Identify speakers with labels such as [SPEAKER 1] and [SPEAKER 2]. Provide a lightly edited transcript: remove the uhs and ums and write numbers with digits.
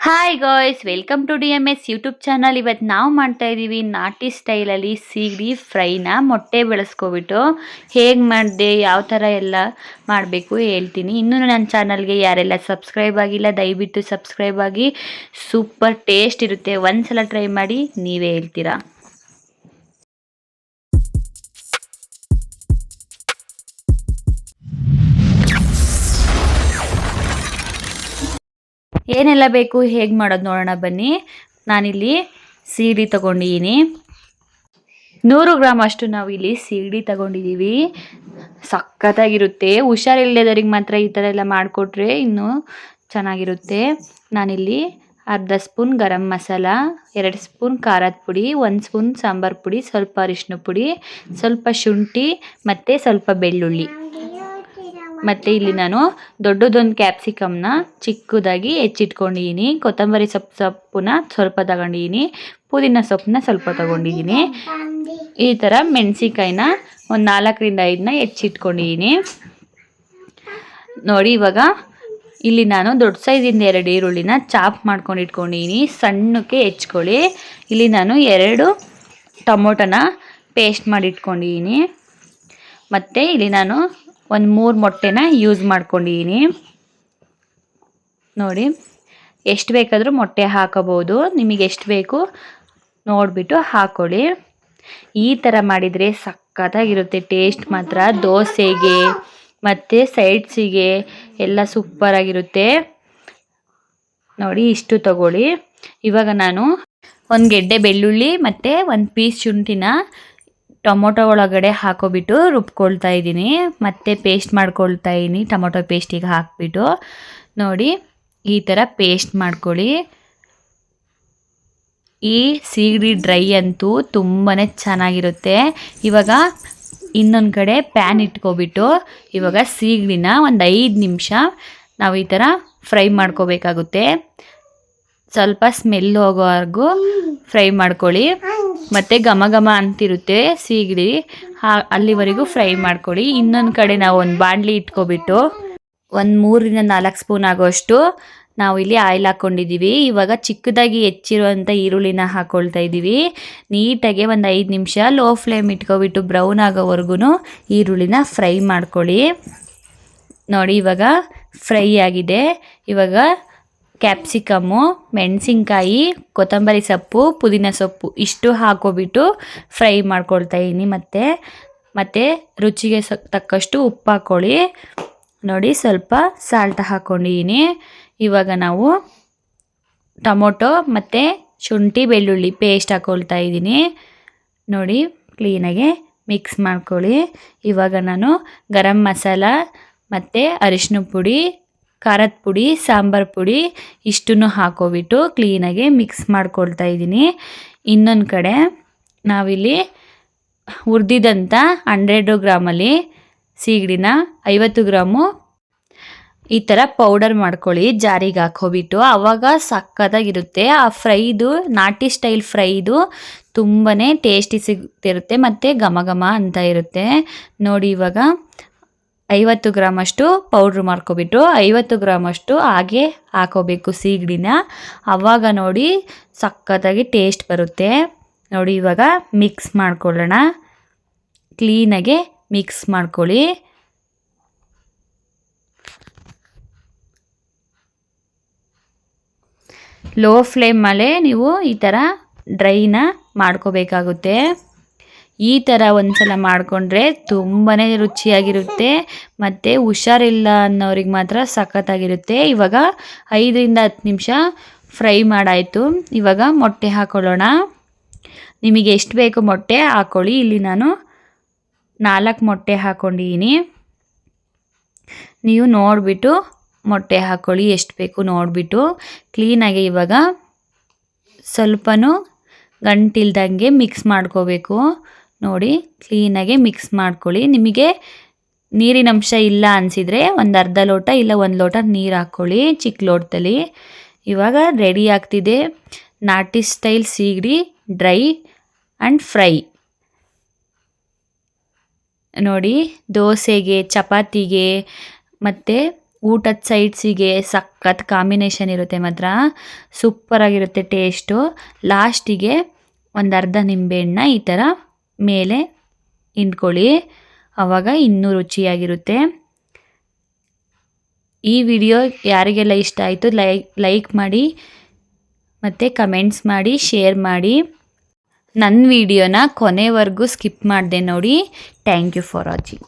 [SPEAKER 1] Hi guys, welcome to DMS YouTube channel. ಇವತ್ತು ನಾವು ಮಾಡ್ತಾ ಇದ್ದೀವಿ ನಾಟಿ ಸ್ಟೈಲಲ್ಲಿ ಸೀಗಡಿ ಫ್ರೈನ. ಮೊಟ್ಟೆ ಬೆಳೆಸ್ಕೊಬಿಟ್ಟು ಹೇಗೆ ಮಾಡಿದೆ, ಯಾವ ಥರ ಎಲ್ಲ ಮಾಡಬೇಕು ಹೇಳ್ತೀನಿ. ಇನ್ನೂ ನನ್ನ ಚಾನಲ್ಗೆ ಯಾರೆಲ್ಲ ಸಬ್ಸ್ಕ್ರೈಬ್ ಆಗಿಲ್ಲ ದಯವಿಟ್ಟು ಸಬ್ಸ್ಕ್ರೈಬ್ ಆಗಿ. ಸೂಪರ್ ಟೇಸ್ಟ್ ಇರುತ್ತೆ, ಒಂದ್ಸಲ ಟ್ರೈ ಮಾಡಿ ನೀವೇ ಹೇಳ್ತೀರಾ. ಏನೆಲ್ಲ ಬೇಕು, ಹೇಗೆ ಮಾಡೋದು ನೋಡೋಣ ಬನ್ನಿ. ನಾನಿಲ್ಲಿ ಸೀಗಡಿ ತಗೊಂಡಿದ್ದೀನಿ. 100 ಗ್ರಾಮ್ ಅಷ್ಟು ನಾವು ಇಲ್ಲಿ ಸೀಗಡಿ ತಗೊಂಡಿದ್ದೀವಿ. ಸಖತ್ತಾಗಿರುತ್ತೆ. ಹುಷಾರಿಲ್ಲದವ್ರಿಗೆ ಮಾತ್ರ ಈ ಥರ ಎಲ್ಲ ಮಾಡಿಕೊಟ್ರೆ ಇನ್ನೂ ಚೆನ್ನಾಗಿರುತ್ತೆ. ನಾನಿಲ್ಲಿ ಅರ್ಧ ಸ್ಪೂನ್ ಗರಂ ಮಸಾಲ, 2 ಸ್ಪೂನ್ ಖಾರದ ಪುಡಿ, 1 ಸ್ಪೂನ್ ಸಾಂಬಾರು ಪುಡಿ, ಸ್ವಲ್ಪ ಅರಿಶಿನ ಪುಡಿ, ಸ್ವಲ್ಪ ಶುಂಠಿ ಮತ್ತು ಸ್ವಲ್ಪ ಬೆಳ್ಳುಳ್ಳಿ. ಮತ್ತು ಇಲ್ಲಿ ನಾನು ದೊಡ್ಡದೊಂದು ಕ್ಯಾಪ್ಸಿಕಮ್ನ ಚಿಕ್ಕದಾಗಿ ಹೆಚ್ಚಿಟ್ಕೊಂಡಿದ್ದೀನಿ. ಕೊತ್ತಂಬರಿ ಸೊಪ್ಪನ್ನ ಸ್ವಲ್ಪ ತಗೊಂಡಿದ್ದೀನಿ. ಪುದೀನ ಸೊಪ್ಪನ್ನ ಸ್ವಲ್ಪ ತಗೊಂಡಿದ್ದೀನಿ. ಈ ಥರ ಮೆಣಸಿನ್ಕಾಯಿನ ಒಂದು 4ರಿಂದ 5ನ ಹೆಚ್ಚಿಟ್ಕೊಂಡಿದ್ದೀನಿ. ನೋಡಿ, ಇವಾಗ ಇಲ್ಲಿ ನಾನು ದೊಡ್ಡ ಸೈಜಿಂದ 2 ಈರುಳ್ಳಿನ ಚಾಪ್ ಮಾಡ್ಕೊಂಡು ಇಟ್ಕೊಂಡಿದ್ದೀನಿ. ಸಣ್ಣಕ್ಕೆ ಹೆಚ್ಕೊಳ್ಳಿ. ಇಲ್ಲಿ ನಾನು 2 ಟೊಮೊಟೊನ ಪೇಸ್ಟ್ ಮಾಡಿ ಇಟ್ಕೊಂಡಿದ್ದೀನಿ. ಮತ್ತು ಇಲ್ಲಿ ನಾನು ಒಂದು 3 ಮೊಟ್ಟೆನ ಯೂಸ್ ಮಾಡ್ಕೊಂಡಿದ್ದೀನಿ. ನೋಡಿ, ಎಷ್ಟು ಬೇಕಾದರೂ ಮೊಟ್ಟೆ ಹಾಕೋಬೋದು. ನಿಮಗೆ ಎಷ್ಟು ಬೇಕು ನೋಡಿಬಿಟ್ಟು ಹಾಕ್ಕೊಳ್ಳಿ. ಈ ಥರ ಮಾಡಿದರೆ ಸಖತ್ತಾಗಿರುತ್ತೆ. ಟೇಸ್ಟ್ ಮಾತ್ರ ದೋಸೆಗೆ ಮತ್ತು ಸೈಡ್ಸಿಗೆ ಎಲ್ಲ ಸೂಪರಾಗಿರುತ್ತೆ. ನೋಡಿ, ಇಷ್ಟು ತಗೊಳ್ಳಿ. ಇವಾಗ ನಾನು ಒಂದು ಗೆಡ್ಡೆ ಬೆಳ್ಳುಳ್ಳಿ ಮತ್ತು 1 ಪೀಸ್ ಶುಂಠಿನ ಟೊಮೊಟೊ ಒಳಗಡೆ ಹಾಕೋಬಿಟ್ಟು ರುಬ್ಕೊಳ್ತಾ ಇದ್ದೀನಿ. ಮತ್ತು ಪೇಸ್ಟ್ ಮಾಡ್ಕೊಳ್ತಾ ಇದ್ದೀನಿ. ಟೊಮೊಟೊ ಪೇಸ್ಟಿಗೆ ಹಾಕ್ಬಿಟ್ಟು ನೋಡಿ ಈ ಥರ ಪೇಸ್ಟ್ ಮಾಡ್ಕೊಳ್ಳಿ. ಈ ಸೀಗಡಿ ಡ್ರೈ ಅಂತೂ ತುಂಬಾ ಚೆನ್ನಾಗಿರುತ್ತೆ. ಇವಾಗ ಇನ್ನೊಂದು ಕಡೆ ಪ್ಯಾನ್ ಇಟ್ಕೊಬಿಟ್ಟು ಇವಾಗ ಸೀಗಡಿನ ಒಂದು 5 ನಿಮಿಷ ನಾವು ಈ ಥರ ಫ್ರೈ ಮಾಡ್ಕೋಬೇಕಾಗುತ್ತೆ. ಸ್ವಲ್ಪ ಸ್ಮೆಲ್ ಹೋಗೋವರೆಗೂ ಫ್ರೈ ಮಾಡ್ಕೊಳ್ಳಿ. ಮತ್ತು ಘಮ ಘಮ ಅಂತಿರುತ್ತೆ ಸೀಗಡಿ, ಅಲ್ಲಿವರೆಗೂ ಫ್ರೈ ಮಾಡ್ಕೊಳ್ಳಿ. ಇನ್ನೊಂದು ಕಡೆ ನಾವು ಒಂದು ಬಾಣಲಿ ಇಟ್ಕೊಬಿಟ್ಟು ಒಂದು 3ರಿಂದ 4 ಸ್ಪೂನ್ ಆಗೋಷ್ಟು ನಾವು ಇಲ್ಲಿ ಆಯಿಲ್ ಹಾಕ್ಕೊಂಡಿದ್ದೀವಿ. ಇವಾಗ ಚಿಕ್ಕದಾಗಿ ಹೆಚ್ಚಿರುವಂಥ ಈರುಳ್ಳಿನ ಹಾಕ್ಕೊಳ್ತಾ ಇದ್ದೀವಿ. ನೀಟಾಗಿ ಒಂದು 5 ನಿಮಿಷ ಲೋ ಫ್ಲೇಮ್ ಇಟ್ಕೊಬಿಟ್ಟು ಬ್ರೌನ್ ಆಗೋವರೆಗೂ ಈರುಳ್ಳಿನ ಫ್ರೈ ಮಾಡ್ಕೊಳ್ಳಿ. ನೋಡಿ, ಇವಾಗ ಫ್ರೈ ಆಗಿದೆ. ಇವಾಗ ಕ್ಯಾಪ್ಸಿಕಮ್ಮು, ಮೆಣಸಿನ್ಕಾಯಿ, ಕೊತ್ತಂಬರಿ ಸೊಪ್ಪು, ಪುದೀನ ಸೊಪ್ಪು ಇಷ್ಟು ಹಾಕೋಬಿಟ್ಟು ಫ್ರೈ ಮಾಡ್ಕೊಳ್ತಾ ಇದ್ದೀನಿ. ಮತ್ತು ರುಚಿಗೆ ತಕ್ಕಷ್ಟು ಉಪ್ಪು ಹಾಕ್ಕೊಳ್ಳಿ. ನೋಡಿ, ಸ್ವಲ್ಪ ಸಾಲ್ಟ್ ಹಾಕ್ಕೊಂಡಿದ್ದೀನಿ. ಇವಾಗ ನಾವು ಟೊಮೊಟೊ ಮತ್ತು ಶುಂಠಿ ಬೆಳ್ಳುಳ್ಳಿ ಪೇಸ್ಟ್ ಹಾಕ್ಕೊಳ್ತಾ ಇದ್ದೀನಿ. ನೋಡಿ, ಕ್ಲೀನಾಗೆ ಮಿಕ್ಸ್ ಮಾಡ್ಕೊಳ್ಳಿ. ಇವಾಗ ನಾನು ಗರಂ ಮಸಾಲ ಮತ್ತು ಅರಿಶಿನ ಪುಡಿ, ಖಾರದ ಪುಡಿ, ಸಾಂಬಾರು ಪುಡಿ ಇಷ್ಟನ್ನು ಹಾಕೋಬಿಟ್ಟು ಕ್ಲೀನಾಗಿ ಮಿಕ್ಸ್ ಮಾಡ್ಕೊಳ್ತಾ ಇದ್ದೀನಿ. ಇನ್ನೊಂದು ಕಡೆ ನಾವಿಲ್ಲಿ ಹುರಿದಿದಂಥ 100 ಗ್ರಾಮಲ್ಲಿ ಸೀಗಡಿನ 50 ಗ್ರಾಮು ಈ ಥರ ಪೌಡರ್ ಮಾಡ್ಕೊಳ್ಳಿ. ಜಾರಿಗೆ ಹಾಕೋಬಿಟ್ಟು ಆವಾಗ ಸಕ್ಕತ್ತಾಗಿರುತ್ತೆ. ಆ ಫ್ರೈದು ನಾಟಿ ಸ್ಟೈಲ್ ಫ್ರೈದು ತುಂಬಾ ಟೇಸ್ಟಿ ಸಿಗ್ತಿರುತ್ತೆ ಮತ್ತು ಘಮ ಘಮ ಅಂತ ಇರುತ್ತೆ. ನೋಡಿ, ಇವಾಗ 50 ಗ್ರಾಮಷ್ಟು ಪೌಡ್ರ್ ಮಾಡ್ಕೊಬಿಟ್ಟು 50 ಗ್ರಾಮಷ್ಟು ಹಾಗೆ ಹಾಕೋಬೇಕು ಸೀಗಡಿನ. ಆವಾಗ ನೋಡಿ ಸಖತ್ತಾಗಿ ಟೇಸ್ಟ್ ಬರುತ್ತೆ. ನೋಡಿ, ಇವಾಗ ಮಿಕ್ಸ್ ಮಾಡ್ಕೊಳ್ಳೋಣ. ಕ್ಲೀನಾಗೆ ಮಿಕ್ಸ್ ಮಾಡ್ಕೊಳ್ಳಿ. ಲೋ ಫ್ಲೇಮಲ್ಲೇ ನೀವು ಈ ಥರ ಡ್ರೈನ ಮಾಡ್ಕೋಬೇಕಾಗುತ್ತೆ. ಈ ಥರ ಒಂದ್ಸಲ ಮಾಡಿಕೊಂಡ್ರೆ ತುಂಬಾ ರುಚಿಯಾಗಿರುತ್ತೆ. ಮತ್ತು ಹುಷಾರಿಲ್ಲ ಅನ್ನೋರಿಗೆ ಮಾತ್ರ ಸಖತ್ತಾಗಿರುತ್ತೆ. ಇವಾಗ 5ರಿಂದ 10 ನಿಮಿಷ ಫ್ರೈ ಮಾಡಾಯಿತು. ಇವಾಗ ಮೊಟ್ಟೆ ಹಾಕ್ಕೊಳ್ಳೋಣ. ನಿಮಗೆ ಎಷ್ಟು ಬೇಕು ಮೊಟ್ಟೆ ಹಾಕ್ಕೊಳ್ಳಿ. ಇಲ್ಲಿ ನಾನು 4 ಮೊಟ್ಟೆ ಹಾಕ್ಕೊಂಡಿದ್ದೀನಿ. ನೀವು ನೋಡಿಬಿಟ್ಟು ಮೊಟ್ಟೆ ಹಾಕ್ಕೊಳ್ಳಿ, ಎಷ್ಟು ಬೇಕು ನೋಡಿಬಿಟ್ಟು. ಕ್ಲೀನಾಗಿ ಇವಾಗ ಸ್ವಲ್ಪನೂ ಗಂಟಿಲ್ದಂಗೆ ಮಿಕ್ಸ್ ಮಾಡ್ಕೋಬೇಕು. ನೋಡಿ, ಕ್ಲೀನಾಗಿ ಮಿಕ್ಸ್ ಮಾಡ್ಕೊಳ್ಳಿ. ನಿಮಗೆ ನೀರಿನ ಅಂಶ ಇಲ್ಲ ಅನಿಸಿದರೆ ಒಂದು ಅರ್ಧ ಲೋಟ ಇಲ್ಲ 1 ಲೋಟ ನೀರು ಹಾಕ್ಕೊಳ್ಳಿ ಚಿಕ್ಕ ಲೋಟದಲ್ಲಿ. ಇವಾಗ ರೆಡಿ ಆಗ್ತಿದೆ ನಾಟಿ ಸ್ಟೈಲ್ ಸೀಗಡಿ ಡ್ರೈ ಆ್ಯಂಡ್ ಫ್ರೈ. ನೋಡಿ, ದೋಸೆಗೆ, ಚಪಾತಿಗೆ ಮತ್ತು ಊಟದ ಸೈಡ್ಸಿಗೆ ಸಖತ್ ಕಾಂಬಿನೇಷನ್ ಇರುತ್ತೆ ಮಾತ್ರ. ಸೂಪರಾಗಿರುತ್ತೆ ಟೇಸ್ಟು. ಲಾಸ್ಟಿಗೆ ಒಂದು ಅರ್ಧ ನಿಂಬೆಹಣ್ಣ ಈ ಥರ ಮೇಲೆ ಹಿಂಡ್ಕೊಳ್ಳಿ, ಆವಾಗ ಇನ್ನೂ ರುಚಿಯಾಗಿರುತ್ತೆ. ಈ ವಿಡಿಯೋ ಯಾರಿಗೆಲ್ಲ ಇಷ್ಟ ಆಯಿತು ಲೈಕ್ ಮಾಡಿ ಮತ್ತು ಕಮೆಂಟ್ಸ್ ಮಾಡಿ, ಶೇರ್ ಮಾಡಿ. ನನ್ನ ವಿಡಿಯೋನ ಕೊನೆವರೆಗೂ ಸ್ಕಿಪ್ ಮಾಡಿದೆ ನೋಡಿ. Thank you for watching.